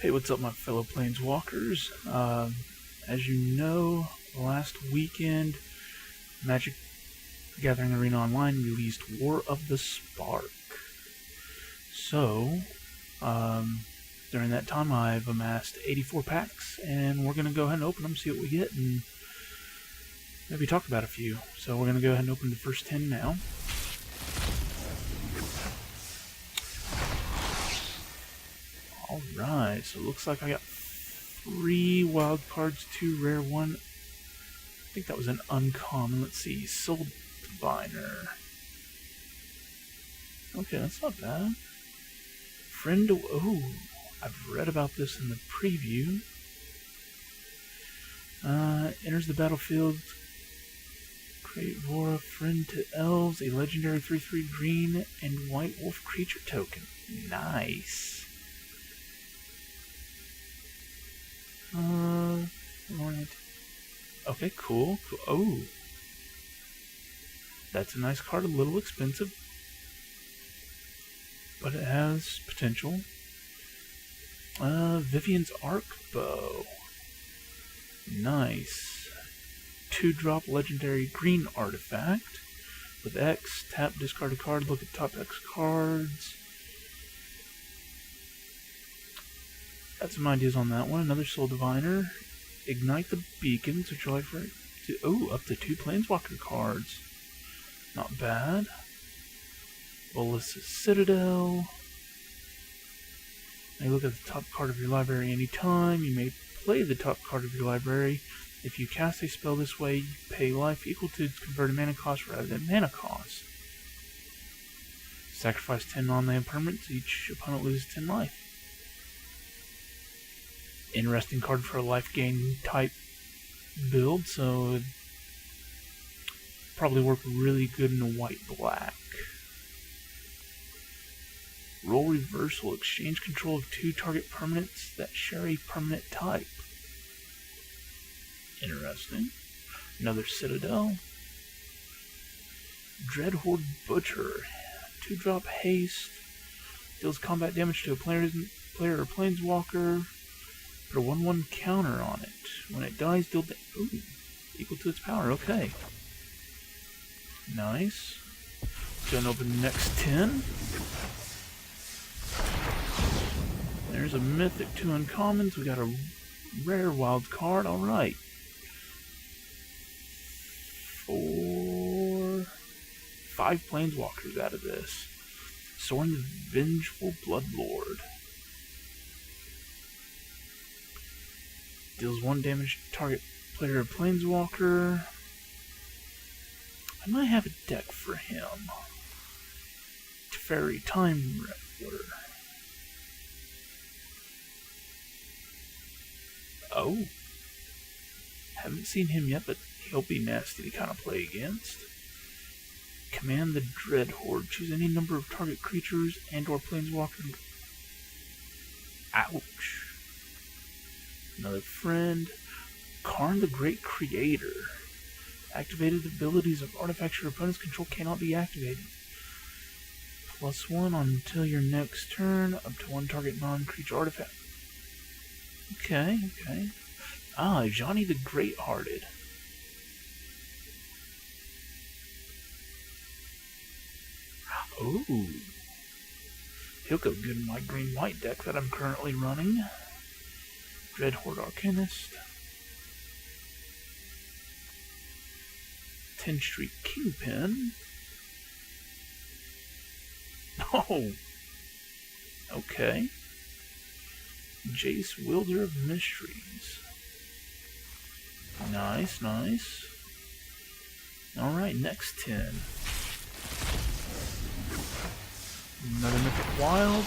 Hey, what's up, my fellow Planeswalkers? As you know, last weekend, Magic the Gathering Arena Online released War of the Spark. So, during that time, I've amassed 84 packs, and we're going to go ahead and open them, see what we get, and maybe talk about a few. So we're going to go ahead and open the first 10 now. Alright, so it looks like I got 3 wild cards, 2 rare, 1. I think that was an uncommon. Let's see, Soul Diviner. Okay, that's not bad. Friend. Oh, I've read about this in the preview. Enters the battlefield. Create Vora, Friend to Elves, a legendary 3/3 green and white wolf creature token. Nice. Okay, cool. Oh, that's a nice card. A little expensive, but it has potential. Vivian's Arc Bow. Nice. 2-drop legendary green artifact. With X, tap, discard a card, look at top X cards. Got some ideas on that one. Another Soul Diviner. Ignite the Beacons, which I like for up to 2 Planeswalker cards. Not bad. Bolus's Citadel. Now look at the top card of your library anytime. You may play the top card of your library. If you cast a spell this way, you pay life equal to its converted mana cost rather than mana cost. Sacrifice 10 non-land permanents. Each opponent loses 10 life. Interesting card for a life gain type build, so it'd probably work really good in a white-black. Role Reversal. Exchange control of 2 target permanents that share a permanent type. Interesting. Another Citadel. Dreadhorde Butcher. 2-drop haste. Deals combat damage to a player or planeswalker. Put a 1/1 counter on it. When it dies, deal equal to its power. Okay. Nice. Go and open the next 10. There's a mythic, 2 uncommons. We got a rare wild card. Alright. 5 planeswalkers out of this. Sorin the Vengeful Bloodlord. Deals 1 damage to target player or planeswalker. I might have a deck for him. Teferi Time Rattler. Oh. Haven't seen him yet, but he'll be nasty to kind of play against. Command the Dreadhorde. Choose any number of target creatures and or planeswalker. Ouch. Another friend. Karn the Great Creator. Activated abilities of artifacts your opponent's control cannot be activated. +1 until your next turn, up to 1 target non-creature artifact. Okay. Johnny the Great-Hearted. Ooh. He'll go good in my green-white deck that I'm currently running. Dreadhorde Arcanist. 10th Street Kingpin. Oh. Okay. Jace, Wielder of Mysteries. Nice. Alright, next 10. Another Mythic Wild.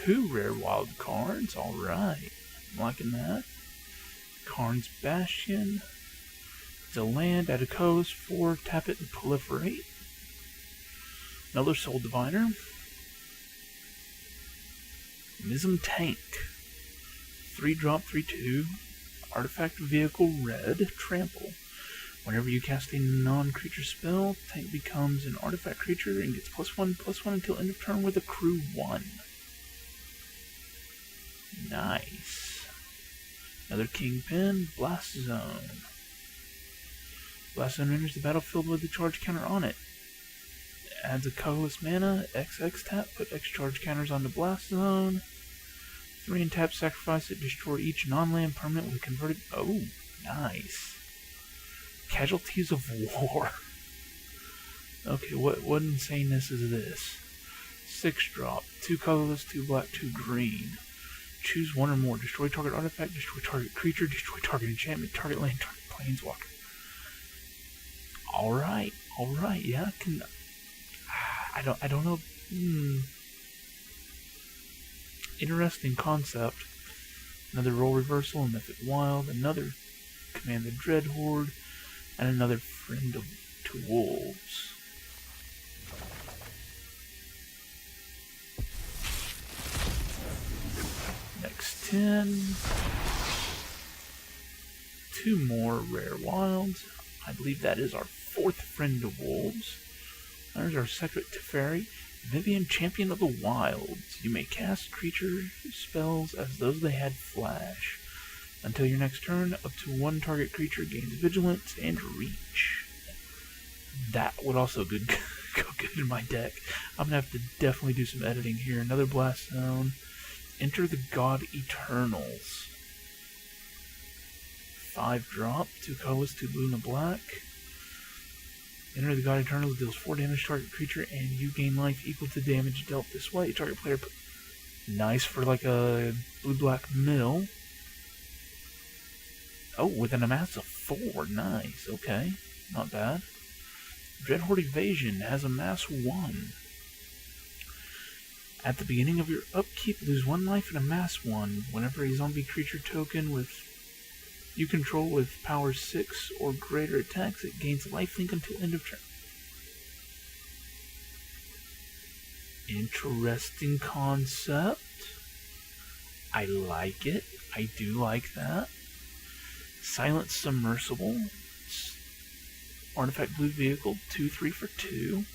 2 rare wild cards. Alright. I'm liking that. Karn's Bastion. It's a land at a coast. 4, tap it and proliferate. Another Soul Diviner. Mism Tank. 3-drop, 3/2. Artifact Vehicle Red. Trample. Whenever you cast a non-creature spell, Tank becomes an artifact creature and gets +1/+1 until end of turn with accrue 1. Nice. Another Kingpin, Blast Zone. Blast Zone enters the battlefield with a charge counter on it. Adds a colorless mana, XX tap, put X charge counters onto Blast Zone. 3 and tap, sacrifice it, destroy each non-land permanent with converted... Oh, nice. Casualties of War. Okay, what insaneness is this? 6 drop, 2 colorless, 2 black, 2 green. Choose one or more. Destroy target artifact, destroy target creature, destroy target enchantment, target land, target planeswalker. Alright, yeah, I can... I don't know. Interesting concept. Another role reversal, a Mythic Wild, another Command the Dread Horde, and another Friend to Wolves. Next 10. 2 more Rare Wilds. I believe that is our 4th Friend to Wolves. There's our second Teferi, Vivian, Champion of the Wilds. You may cast creature spells as though they had flash. Until your next turn, up to 1 target creature gains vigilance and reach. That would also go good in my deck. I'm going to have to definitely do some editing here. Another Blast Zone. Enter the God Eternals. 5 drop, 2 colorless, 2 blue, and a black. Enter the God Eternals, deals 4 damage to target creature, and you gain life equal to damage dealt this way. Target player... Nice for like a blue-black mill. Oh, with an amass of 4. Nice, okay. Not bad. Dreadhorde Evasion has amass 1. At the beginning of your upkeep, lose 1 life and amass 1. Whenever a zombie creature token you control with power 6 or greater attacks, it gains lifelink until end of turn. Interesting concept. I like it. I do like that. Silent Submersible. Artifact blue vehicle, 2/3 for 2.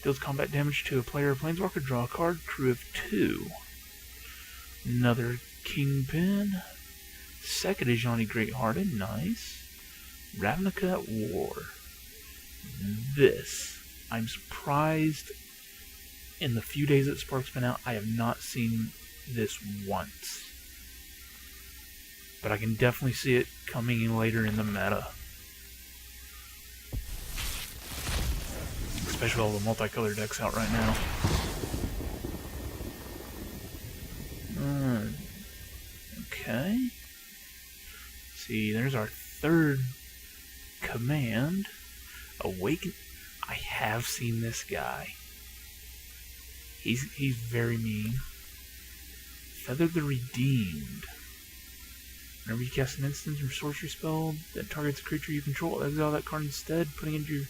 Deals combat damage to a player or planeswalker. Draw a card. Crew of 2. Another Kingpin. Second Ajani Greathearted. Nice. Ravnica at War. This. I'm surprised in the few days that Spark's been out, I have not seen this once. But I can definitely see it coming in later in the meta. Especially all the multicolored decks out right now. Okay. See, there's our 3rd command. Awaken. I have seen this guy. He's very mean. Feather the Redeemed. Whenever you cast an instant or sorcery spell that targets a creature you control, exile that card instead, putting it into your...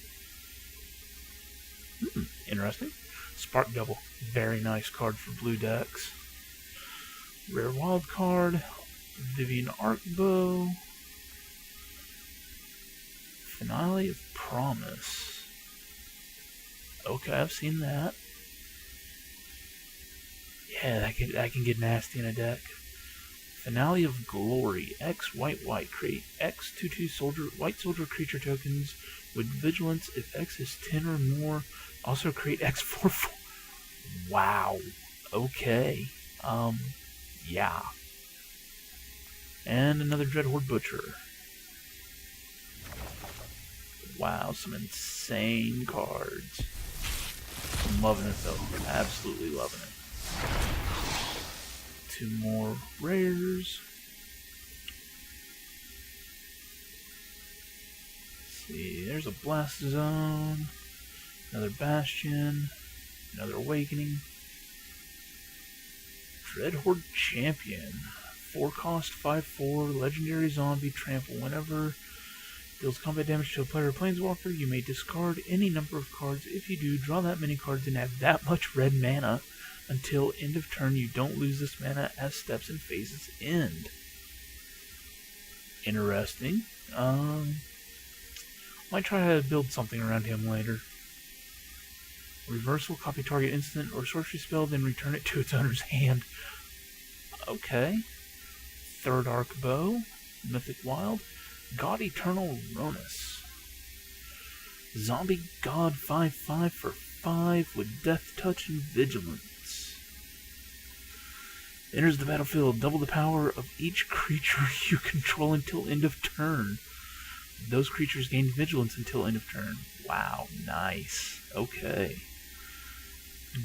Interesting. Spark Double. Very nice card for blue decks. Rare Wild card. Vivian Arcbow. Finale of Promise. Okay, I've seen that. Yeah, that can get nasty in a deck. Finale of Glory. X white create X 2/2 soldier white soldier creature tokens with vigilance if X is 10 or more. Also create X 4/4. Wow. Okay. Yeah. And another Dreadhorde Butcher. Wow, some insane cards. I'm loving it though. Absolutely loving it. 2 more rares. Let's see, there's a Blast Zone, another Bastion, another Awakening. Dreadhorde Champion. 4 cost, 5/4, legendary zombie, trample. Whenever deals combat damage to a player or planeswalker, you may discard any number of cards. If you do, draw that many cards and have that much red mana. Until end of turn, you don't lose this mana as steps and phases end. Interesting. Might try to build something around him later. Reversal, copy target instant or sorcery spell, then return it to its owner's hand. Okay. Third Arc Bow, Mythic Wild, God Eternal Ronus. Zombie God 5/5 for 5 with Death Touch and Vigilance. Enters the battlefield, double the power of each creature you control until end of turn. Those creatures gain Vigilance until end of turn. Wow, nice. Okay.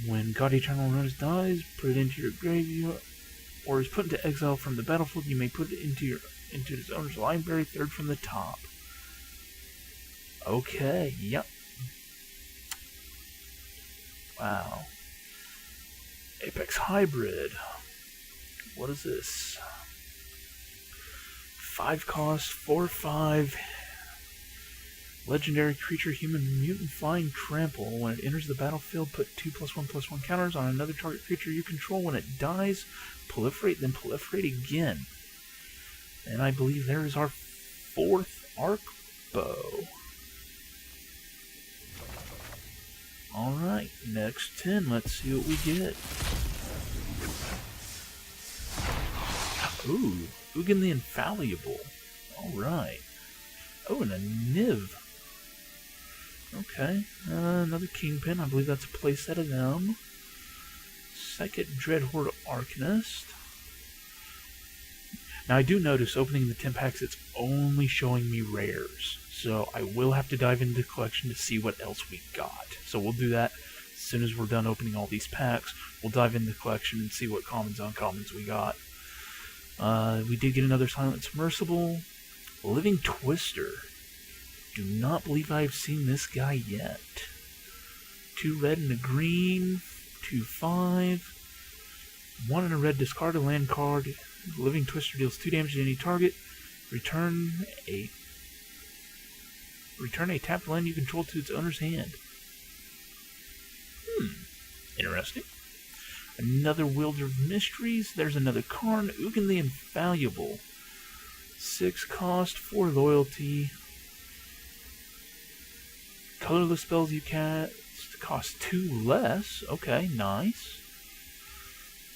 When God Eternal Ronus dies, put it into your graveyard, or is put into exile from the battlefield, you may put it into its owner's library, third from the top. Okay, yep. Wow. Apex Hybrid. What is this? 5 cost, 4/5. Legendary creature, human mutant flying trample. When it enters the battlefield, put 2+1/+1 counters on another target creature you control. When it dies, proliferate, then proliferate again. And I believe there is our 4th Arc Bow. Alright, next 10. Let's see what we get. Ooh, Ugin the Infallible. Alright. Oh, and a Niv. Okay, another Kingpin. I believe that's a playset of them. Second Dreadhorde Arcanist. Now I do notice opening the 10 packs, it's only showing me rares. So I will have to dive into the collection to see what else we got. So we'll do that as soon as we're done opening all these packs. We'll dive into the collection and see what commons, uncommons we got. We did get another Silent Submersible. Living Twister. Do not believe I've seen this guy yet. 2 red and a green, 2/5. 1 and a red, discard a land card. Living Twister deals 2 damage to any target. Return a tapped land you control to its owner's hand. Interesting. Another Wielder of Mysteries. There's another Karn. Ugin the Infallible. 6 cost, 4 loyalty. Colorless spells you cast cost 2 less. Okay, nice.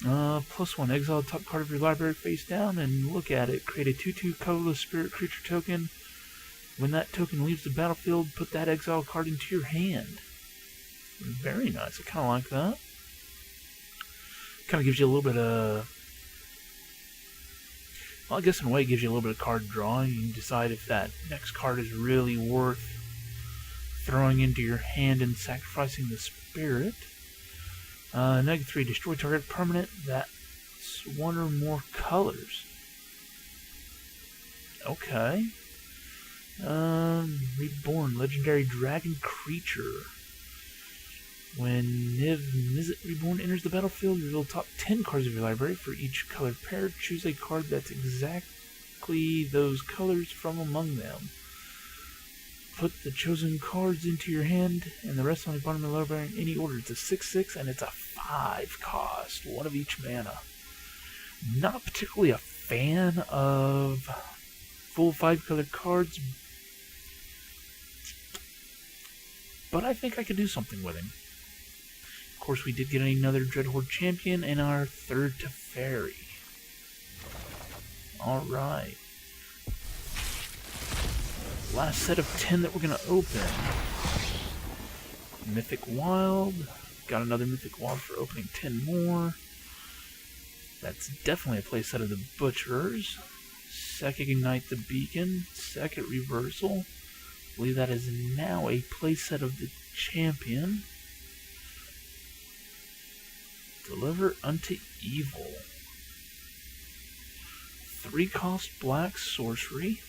+1, exile the top card of your library face down and look at it. Create a 2/2 colorless spirit creature token. When that token leaves the battlefield, put that exile card into your hand. Very nice. I kind of like that. Kind of gives you a little bit of... Well, I guess in a way it gives you a little bit of card drawing. You can decide if that next card is really worth throwing into your hand and sacrificing the spirit. -3, destroy target permanent that's 1 or more colors. Okay. Reborn, legendary dragon creature. When Niv Reborn enters the battlefield, reveal top 10 cards of your library. For each colored pair, choose a card that's exactly those colors from among them. Put the chosen cards into your hand and the rest on the bottom of the library in any order. It's a 6/6 and it's a 5 cost, 1 of each mana. Not particularly a fan of full 5 colored cards, but I think I could do something with him. Of course, we did get another Dreadhorde champion and our 3rd Teferi. Alright. Last set of 10 that we're going to open. Mythic Wild. Got another Mythic Wild for opening 10 more. That's definitely a playset of the Butchers. Second Ignite the Beacon. Second Reversal. I believe that is now a playset of the Champion. Deliver unto Evil. 3 cost black sorcery.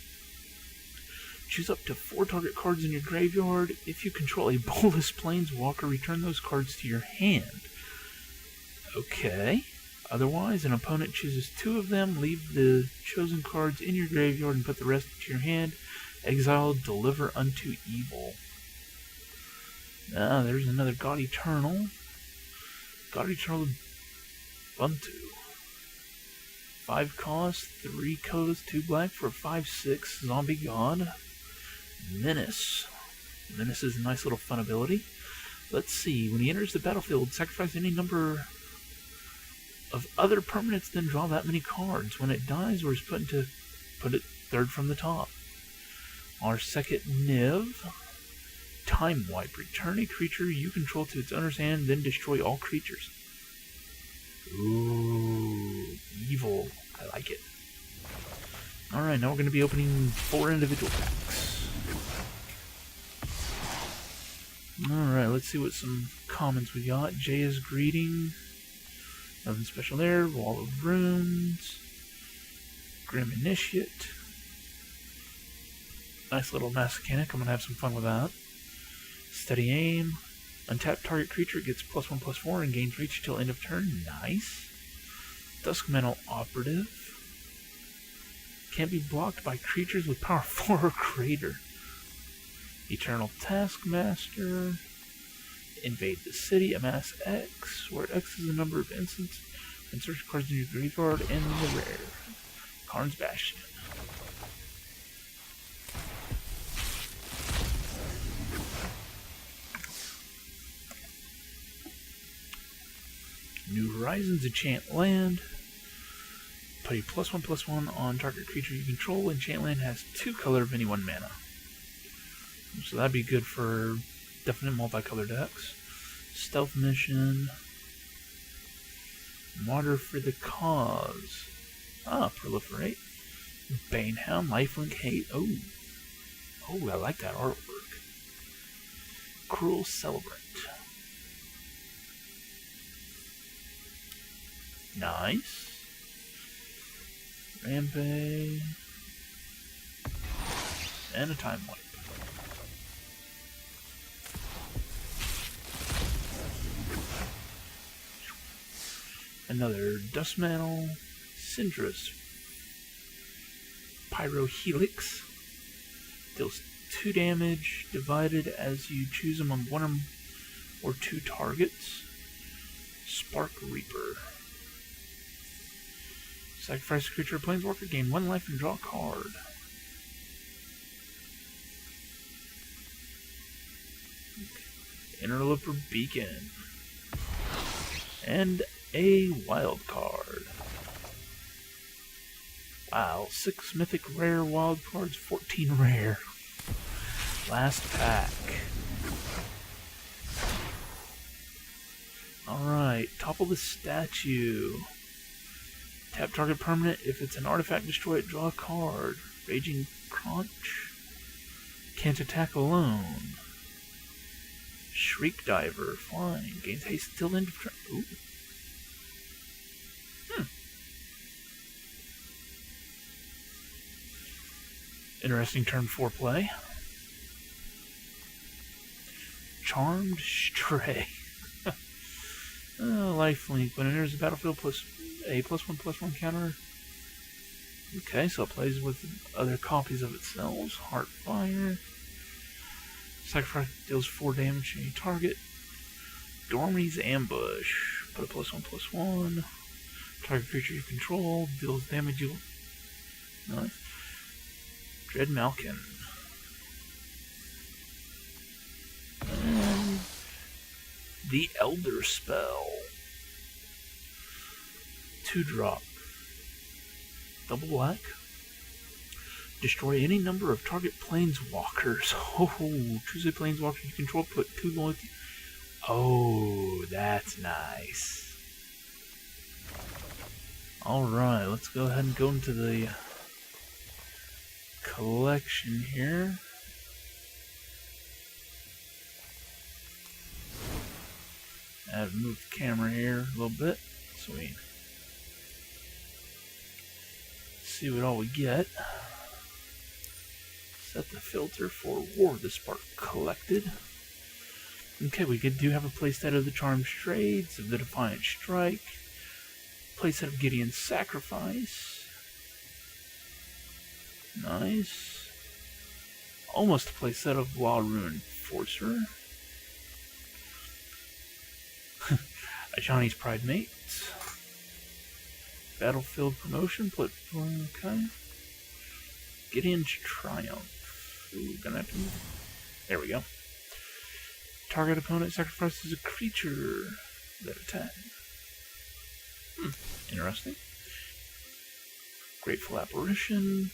Choose up to 4 target cards in your graveyard. If you control a Bolus Planeswalker, return those cards to your hand. Okay. Otherwise, an opponent chooses 2 of them, leave the chosen cards in your graveyard and put the rest into your hand. Exile, deliver unto evil. There's another God Eternal. God Eternal Buntu. 5 cost, 3 colorless, 2 black for a 5/6 zombie god. Menace. Menace is a nice little fun ability. Let's see. When he enters the battlefield, sacrifice any number of other permanents, then draw that many cards. When it dies or is put it third from the top. Our second Niv. Time Wipe. Return a creature you control to its owner's hand, then destroy all creatures. Ooh, evil. I like it. Alright, now we're going to be opening 4 individual packs. Alright, let's see what some comments we got. Jaya's Greeting. Nothing special there. Wall of Runes. Grim Initiate. Nice little Massacanic. I'm going to have some fun with that. Steady Aim. Untap target creature gets +1/+4 and gains reach until end of turn. Nice. Duskmantle Operative. Can't be blocked by creatures with power 4 or greater. Eternal Taskmaster. Invade the city. Amass X, where X is the number of instants. And search cards in your graveyard and the rare. Karn's Bastion. New Horizons, enchant land. Put a +1/+1 on target creature you control. Enchant land has 2 color of any 1 mana. So that'd be good for definite multicolor decks. Stealth Mission. Martyr for the Cause. Proliferate. Banehound, Lifelink Hate. Oh, I like that artwork. Cruel Celebrant. Nice. Rampage. And a Time Wipe. Another Dustmantle. Syndra's Pyrohelix. Deals 2 damage, divided as you choose among 1 or 2 targets. Spark Reaper. Sacrifice a creature or planeswalker, gain 1 life and draw a card. Interloper Beacon. And a wild card. Wow, 6 mythic rare wild cards, 14 rare. Last pack. Alright, Topple the Statue. Tap target permanent. If it's an artifact, destroy it, draw a card. Raging Crunch. Can't attack alone. Shriek Diver. Flying. Gains haste till end of turn. Ooh. Interesting turn 4 play. Charmed Stray. Lifelink. When it enters the battlefield, plus a +1/+1 counter. Okay, so it plays with other copies of itself. Heartfire. Sacrifice deals 4 damage to any target. Dormy's Ambush. Put a +1/+1. Target creature you control deals damage you. Nice. Dread Malkin. And the Elder Spell. 2-drop. Double black. Destroy any number of target planeswalkers. Oh, choose a planeswalker you control, put 2 loyalty. Oh, that's nice. Alright, let's go ahead and go into the collection here. I've moved the camera here a little bit so we see what all we get. Set the filter for War of the Spark collected. Okay, we do have a playset of the Charmed Trades, of the Defiant Strike, playset of Gideon's Sacrifice. Nice. Almost a playset of Law Ruin Forcer. Ajani's Pride Mate. Battlefield Promotion. Okay. Gideon's Triumph. Ooh, gonna have to move. There we go. Target opponent sacrifices a creature that attacks. Interesting. Grateful Apparition.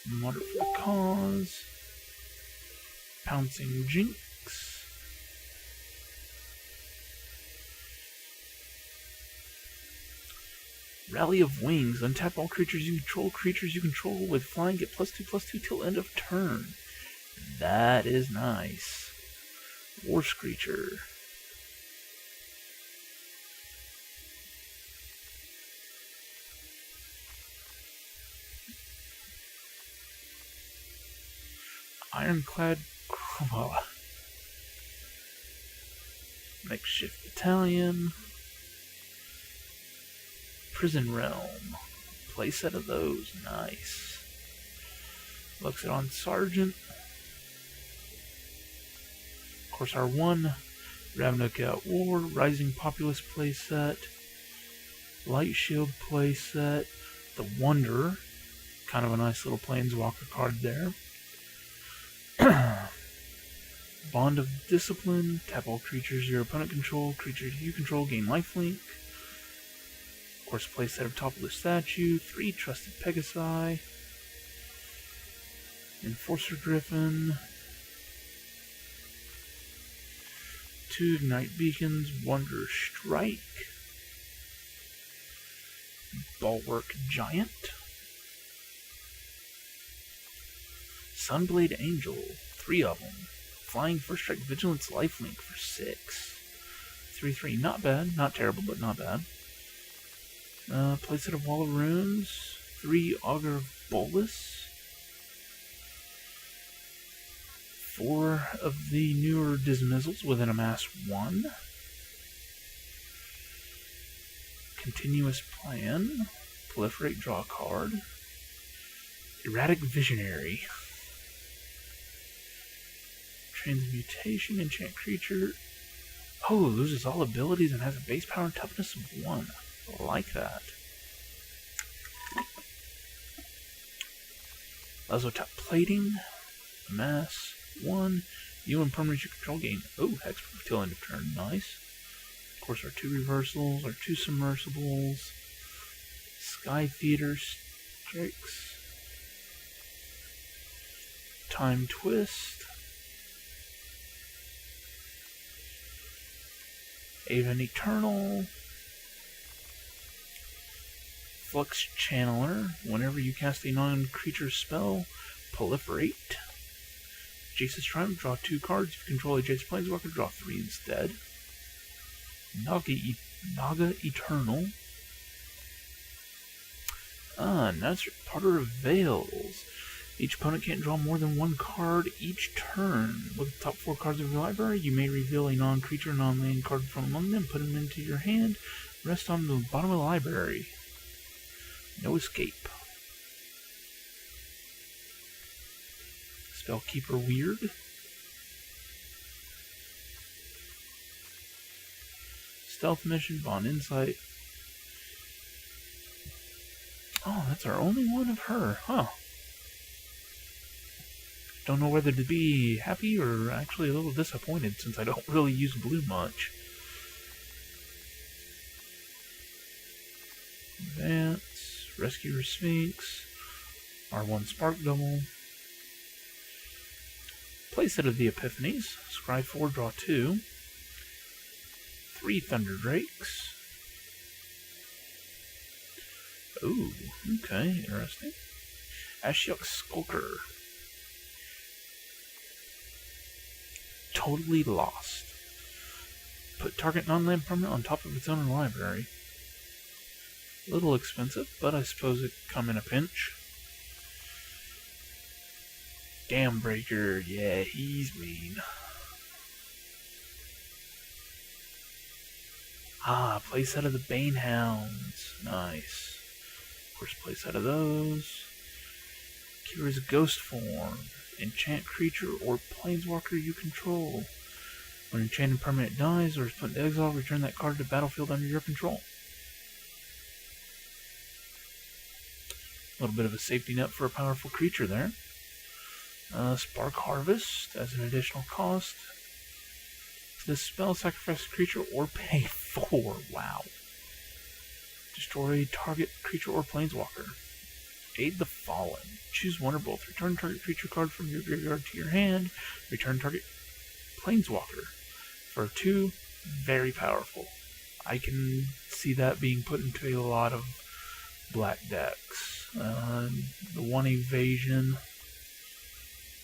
Martyr for the Cause. Pouncing Jinx. Rally of Wings. Untap all creatures you control. Creatures you control with flying get +2/+2 till end of turn. That is nice. War Screecher. Ironclad Krova. Makeshift Battalion. Prison Realm. Playset of those. Nice. Looks it on Sergeant. Of course, our one MTGA War. Rising Populace playset. Light Shield playset. The Wanderer. Kind of a nice little Planeswalker card there. Bond of Discipline. Tap all creatures your opponent control. Creatures you control gain lifelink. Of course, playset of Topple the Statue. 3 Trusted Pegasi. Enforcer Griffin. 2 Ignite Beacons. Wonder Strike. Bulwark Giant. Sunblade Angel. 3 of them. Flying First Strike Vigilance Lifelink for 6. 3/3. Not bad. Not terrible, but not bad. Playset of Wall of Runes. 3 Augur of Bolus. 4 of the newer Dismizzles within Amass 1. Continuous Plan. Proliferate, draw a card. Erratic Visionary. Transmutation, enchant creature. Oh, loses all abilities and has a base power and toughness of 1. I like that. Lazotap Plating. Amass 1. You and permanents you control gain. Oh, Hexproof till end of turn. Nice. Of course, our 2 reversals, our 2 submersibles. Sky Theater Strix. Time Twist. Aven Eternal. Flux Channeler. Whenever you cast a non-creature spell, proliferate. Jace's Triumph. Draw 2 cards. If you control a Jace Planeswalker, draw 3 instead. Naga Eternal. Nazareth Potter of Veils. Each opponent can't draw more than 1 card each turn. Look at the top 4 cards of your library. You may reveal a non-creature, non-land card from among them, put them into your hand, rest on the bottom of the library. No escape. Spellkeeper Weird. Stealth Mission, Bond Insight. Oh, that's our only one of her, huh? Don't know whether to be happy or actually a little disappointed since I don't really use blue much. Advance, Rescuer Sphinx, R1 Spark Double. Playset of the Epiphanies, scry 4, draw 2. 3 Thunder Drakes. Ooh, okay, interesting. Ashiok Skulker. Totally Lost. Put target non-land permanent on top of its own library. A little expensive, but I suppose it come in a pinch. Dambreaker, yeah, he's mean. Playset of the Banehounds. Nice. Of course, playset of those. Kira's Ghost Form. Enchant creature or planeswalker you control. When an enchanted permanent dies or is put into exile, return that card to the battlefield under your control. A little bit of a safety net for a powerful creature there. Spark Harvest as an additional cost. For this spell, sacrifice a creature or pay 4. Wow. Destroy target creature or planeswalker. Aid the Fallen. Choose one or both. Return target creature card from your graveyard to your hand. Return target planeswalker. For 2, very powerful. I can see that being put into a lot of black decks. The 1 evasion.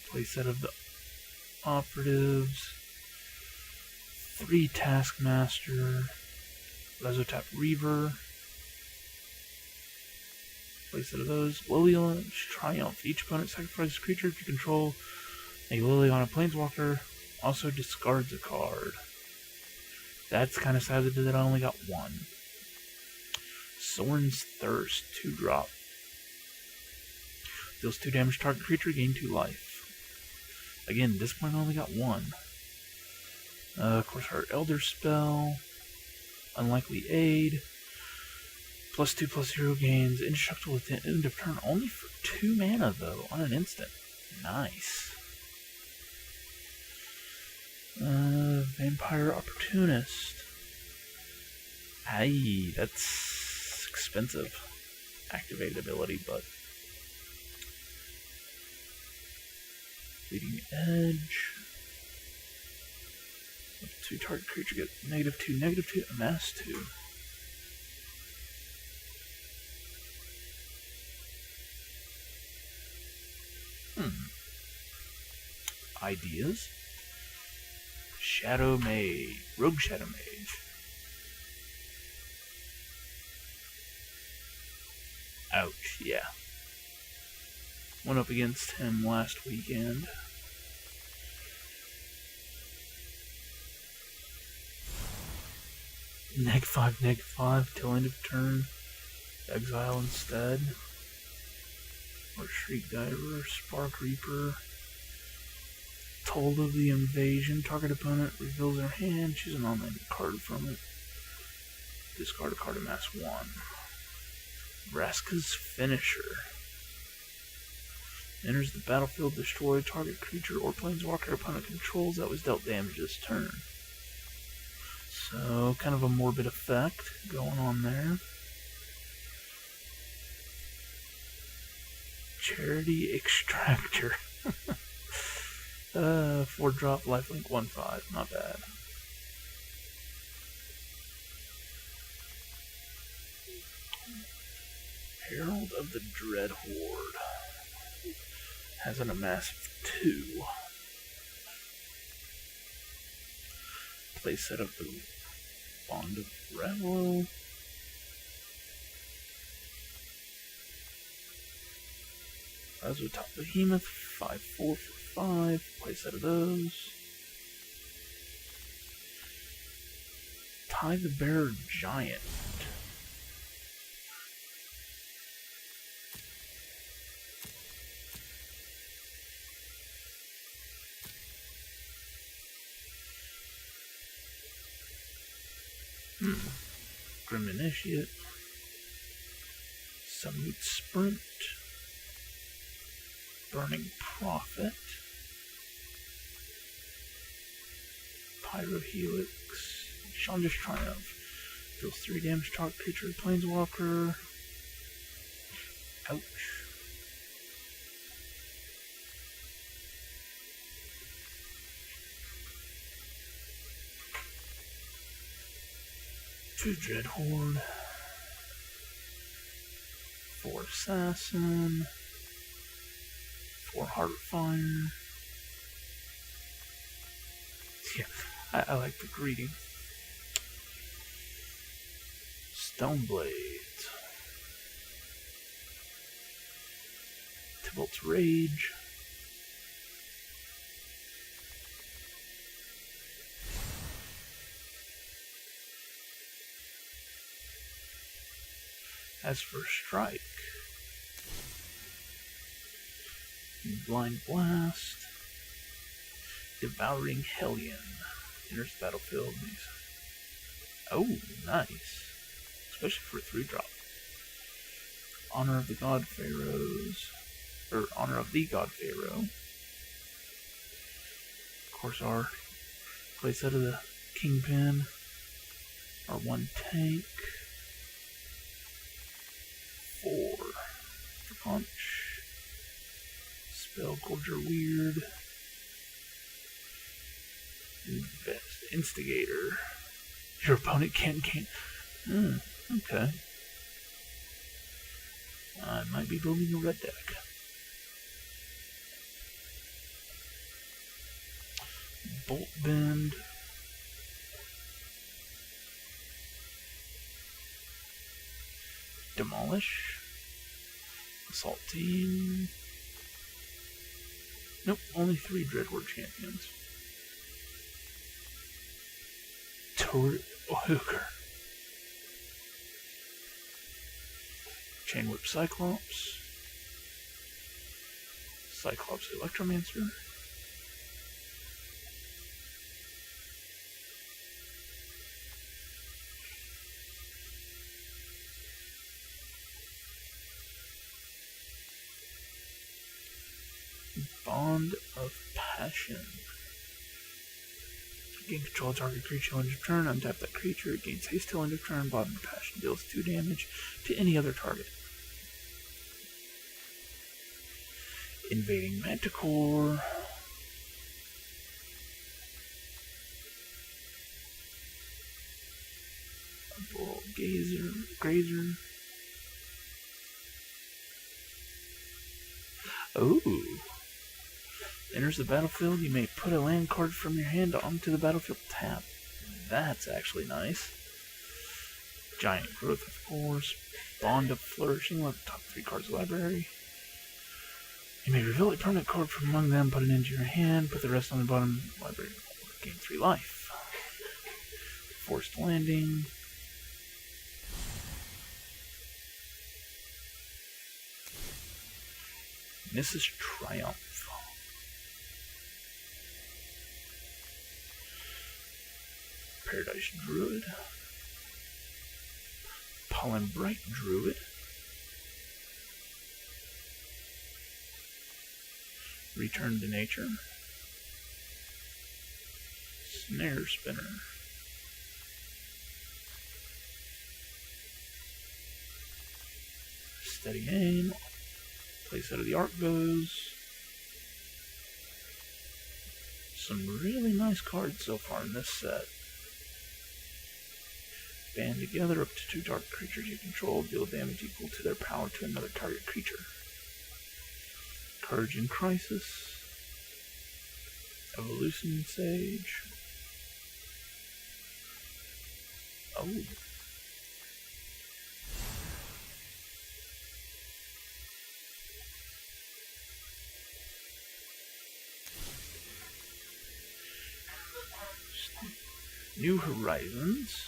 Playset of the operatives. 3 Taskmaster. Lesotap Reaver. Playset of those. Liliana's Triumph. Each opponent sacrifices a creature if you control a Liliana Planeswalker. Also discards a card. That's kind of sad that I only got 1. Sorin's Thirst. 2-drop. Deals 2 damage to target creature, gain 2 life. Again, this point I only got 1. Of course, our Elder Spell. Unlikely Aid. +2/+0 gains. Indestructible at the end of turn. Only for 2 mana, though, on an instant. Nice. Vampire Opportunist. Aye, that's expensive. Activated ability, but... Leading Edge. 2 target creature get -2, -2, amass 2. Ideas? Shadow Mage. Rogue Shadow Mage. Ouch, yeah. Went up against him last weekend. -5 till end of turn. Exile instead. Or Shriek Diver, Spark Reaper. Toll of the Invasion. Target opponent reveals their hand. Choose an online card from it. Discard a card and amass 1. Vraska's Finisher. Enters the battlefield, destroy target creature or planeswalker opponent controls that was dealt damage this turn. So, kind of a morbid effect going on there. Charity Extractor. 4-drop, lifelink, 1/5. Not bad. Herald of the Dread Horde. Has an amass of 2. Playset of the Bond of Revel. Razotop Behemoth, 5/4 for 5. Playset of those. Tie the Bearer Giant. Grim Initiate. Summit Sprint. Burning Prophet. Pyro Helix. Chandra's Triumph. Deals 3 damage to target creature or planeswalker. Ouch. Two Dread Horde. 4 Assassin. 4 Heartfire. Yeah, I like the greeting. Stoneblade. Tybalt's Rage. As for Strike, Blind Blast, Devouring Hellion, enters the battlefield. Oh, nice. Especially for a 3-drop. Honor of the God Pharaohs, or Honor of the God Pharaoh. Of course, our Place out of the Kingpin. Our 1 tank. 4 for punch. Spell Gorger Weird. Instigator. Your opponent can't gain. Okay. I might be building a red deck. Bolt Bend. Demolish. Assault Team. Nope, only 3 Dreadword champions. Hooker. Chain Whip Cyclops. Cyclops Electromancer. Bond of Passion. Gain control of target creature till end of turn. Untap that creature. It gains haste till end of turn. Bond of Passion deals 2 damage to any other target. Invading Manticore. Grazer. Ooh. Enters the battlefield, you may put a land card from your hand onto the battlefield tap. That's actually nice. Giant Growth, of course. Bond of Flourishing, let the top 3 cards of the library. You may reveal a permanent card from among them, put it into your hand, put the rest on the bottom of the library, gain 3 life. Forced Landing. Mrs. Triumph. Paradise Druid. Pollen Bright Druid. Return to Nature. Snare Spinner. Steady Aim. Place out of the Arcbows. Some really nice cards so far in this set. Band together up to 2 target creatures you control, deal damage equal to their power to another target creature. Courage in Crisis. Evolution Sage. Oh. New Horizons.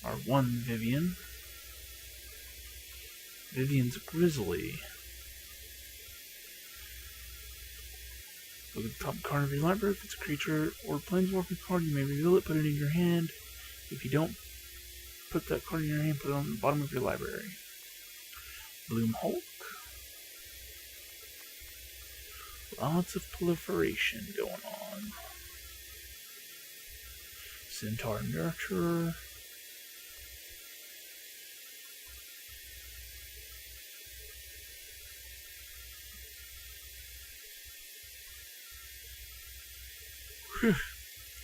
Our 1 Vivian. Vivian's Grizzly. Look at the top card of your library. If it's a creature or planeswalker card, you may reveal it, put it in your hand. If you don't put that card in your hand, put it on the bottom of your library. Bloom Hulk. Lots of proliferation going on. Centaur Nurturer.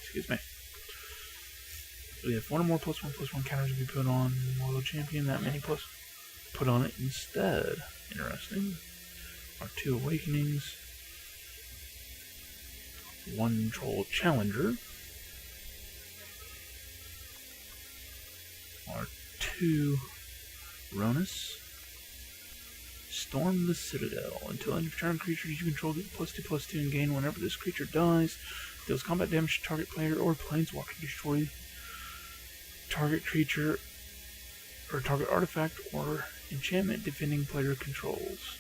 Excuse me. We have 1 or more +1/+1 counters to be put on Loyal Champion. That many plus put on it instead. Interesting. Our 2 Awakenings. 1 Troll Challenger. Our 2 Ronus. Storm the Citadel. Until end of turn, creatures you control get +2/+2 and gain whenever this creature dies. Deals combat damage to target player or planeswalker. Destroy target creature or target artifact or enchantment defending player controls.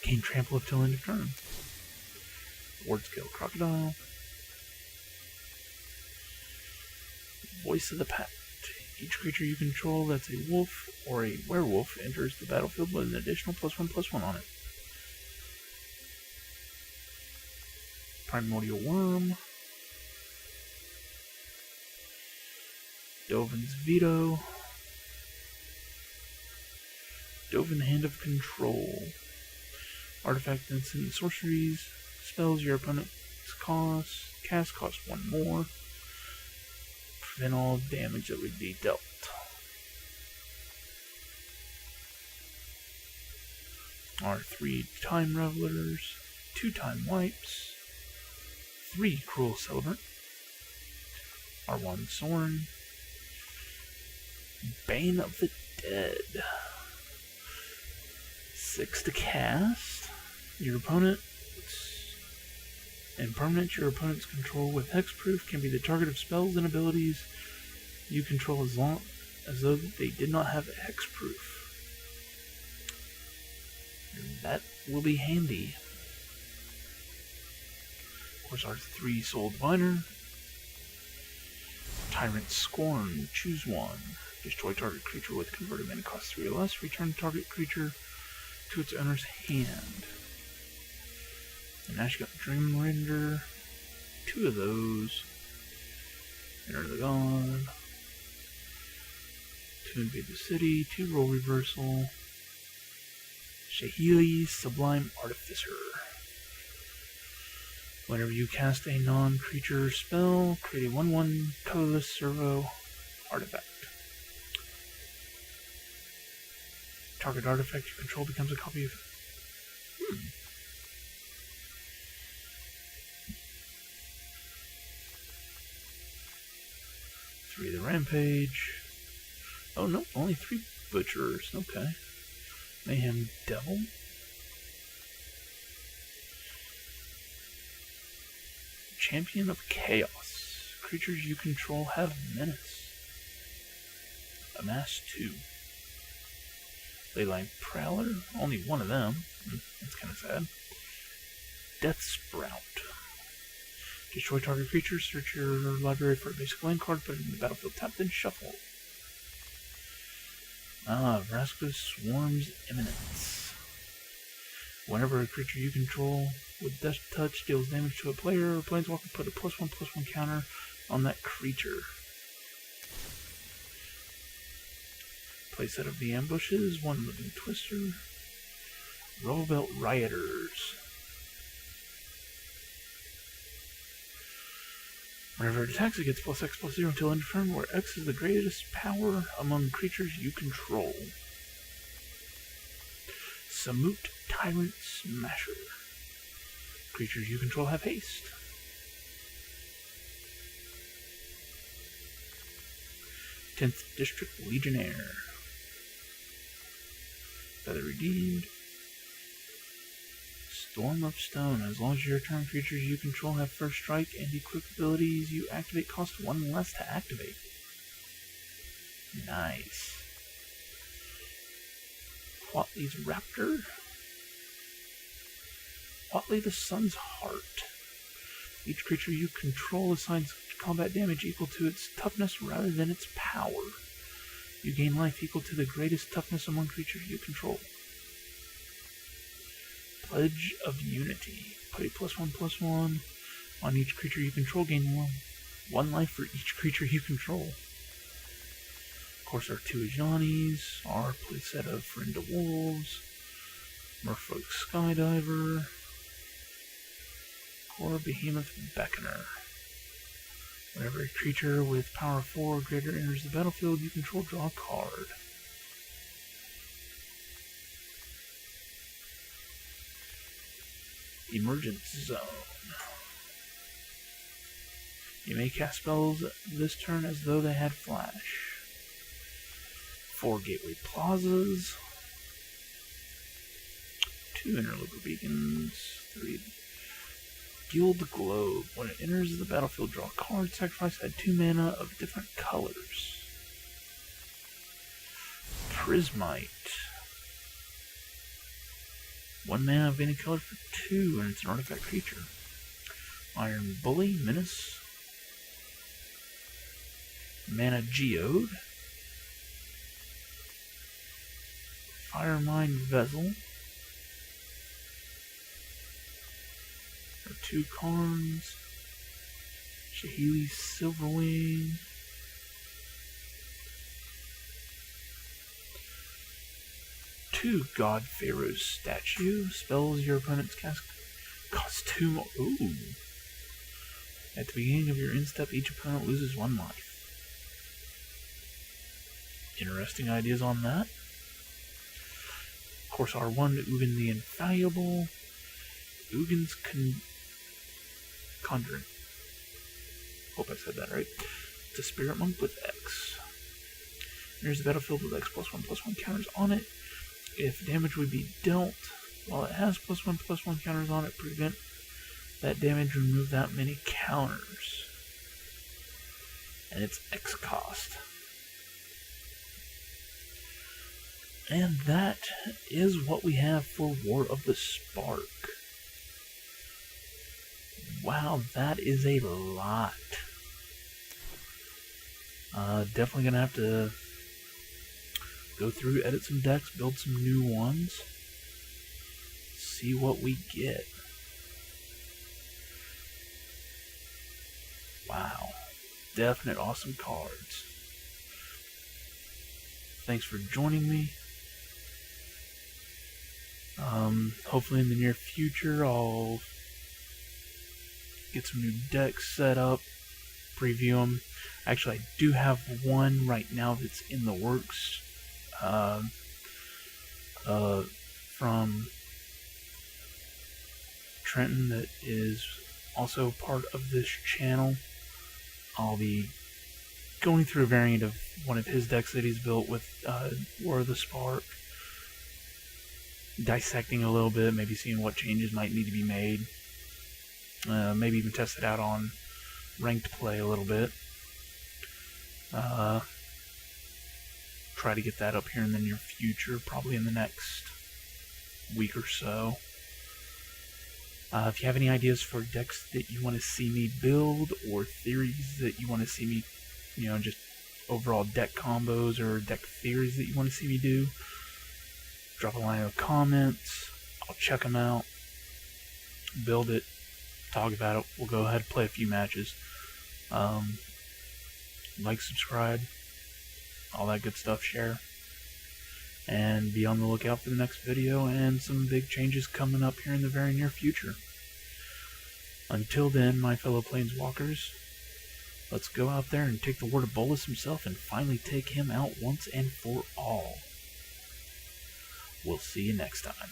Gain trample up till end of turn. Ward Scale Crocodile. Voice of the Pact. Each creature you control that's a wolf or a werewolf enters the battlefield with an additional +1/+1 on it. Primordial Worm. Dovin's Veto. Dovin Hand of Control. Artifact, instant, and sorceries. Spells your opponent's cast cost 1 more. Prevent all damage that would be dealt. Our 3 Time Revelers, 2 Time Wipes, 3 Cruel Celebrant, our 1 Sorin, Bane of the Dead, 6 to cast. Your opponent and permanent your opponent's control with hexproof can be the target of spells and abilities you control as long as though they did not have hexproof. And that will be handy. Of course, our 3 Soul Diviner. Tyrant Scorn, choose 1. Destroy target creature with converted mana cost 3 or less. Return target creature to its owner's hand. And now you got Dream Render. 2 of those. Enter the God. 2 Invade the City. 2 Role Reversal. Shahili, Sublime Artificer. Whenever you cast a non-creature spell, create a 1/1 colorless servo artifact. Target artifact you control becomes a copy of... 3 the Rampage. Oh no, only 3 Butchers. Okay. Mayhem Devil. Champion of Chaos. Creatures you control have menace. Amass 2. Leyline Prowler. Only 1 of them. That's kind of sad. Death Sprout. Destroy target creature. Search your library for a basic land card. Put it in the battlefield tap, then shuffle. Vraska's Swarm's Eminence. Whenever a creature you control with Death Touch deals damage to a player or planeswalker, put a +1/+1 counter on that creature. Playset of the Ambushes, 1 Living Twister. Rollbelt Rioters. Whenever it attacks, it gets +X/+0 until end of turn, where X is the greatest power among creatures you control. Samut Tyrant Smasher. Creatures you control have haste. 10th District Legionnaire. Feather Redeemed. Storm of Stone. As long as your turn creatures you control have first strike and equip abilities you activate cost 1 less to activate. Nice. Huatli's Raptor. Huatli the Sun's Heart. Each creature you control assigns combat damage equal to its toughness rather than its power. You gain life equal to the greatest toughness among creatures you control. Pledge of Unity. Put a +1/+1 on each creature you control. Gain 1 life for each creature you control. Of course, our 2 Ajanis, our playset of Friend of Wolves, Merfolk Skydiver, or Behemoth Beckoner. Whenever a creature with power 4 or greater enters the battlefield you control, draw a card. Emergence Zone. You may cast spells this turn as though they had flash. 4 Gateway Plazas. 2 Interloper Beacons. 3 Guild Globe. When it enters the battlefield, draw a card. Sacrifice add 2 mana of different colors. Prismite. 1 mana of any color for 2, and it's an artifact creature. Iron Bully, Menace. Mana Geode. Firemind Vessel. Our 2 Karns. Shahili Silverwing. 2 God Pharaoh's Statue. Spells your opponent's cast cost 2 more. Ooh. At the beginning of your end step, each opponent loses 1 life. Interesting ideas on that. Of course, R1 to Ugin the Infallible. Ugin's Conjuring. Hope I said that right. It's a Spirit Monk with X. There's the battlefield with X+1/+1 counters on it. If damage would be dealt while it has +1/+1 counters on it, prevent that damage, remove that many counters. And it's X cost. And that is what we have for War of the Spark. Wow, that is a lot. Definitely gonna have to go through, edit some decks, build some new ones, see what we get. Wow, definite awesome cards. Thanks for joining me. Hopefully in the near future I'll get some new decks set up, preview them. Actually, I do have one right now that's in the works from Trenton that is also part of this channel. I'll be going through a variant of one of his decks that he's built with War of the Spark, dissecting a little bit, maybe seeing what changes might need to be made, maybe even test it out on ranked play a little bit. Try to get that up here in the near future, probably in the next week or so. If you have any ideas for decks that you want to see me build, or theories that you want to see me, just overall deck combos or deck theories that you want to see me do, drop a line in the comments. I'll check them out, build it, talk about it. We'll go ahead and play a few matches. Like, subscribe, all that good stuff, share, and be on the lookout for the next video and some big changes coming up here in the very near future. Until then, my fellow Planeswalkers, let's go out there and take the word of Bolas himself and finally take him out once and for all. We'll see you next time.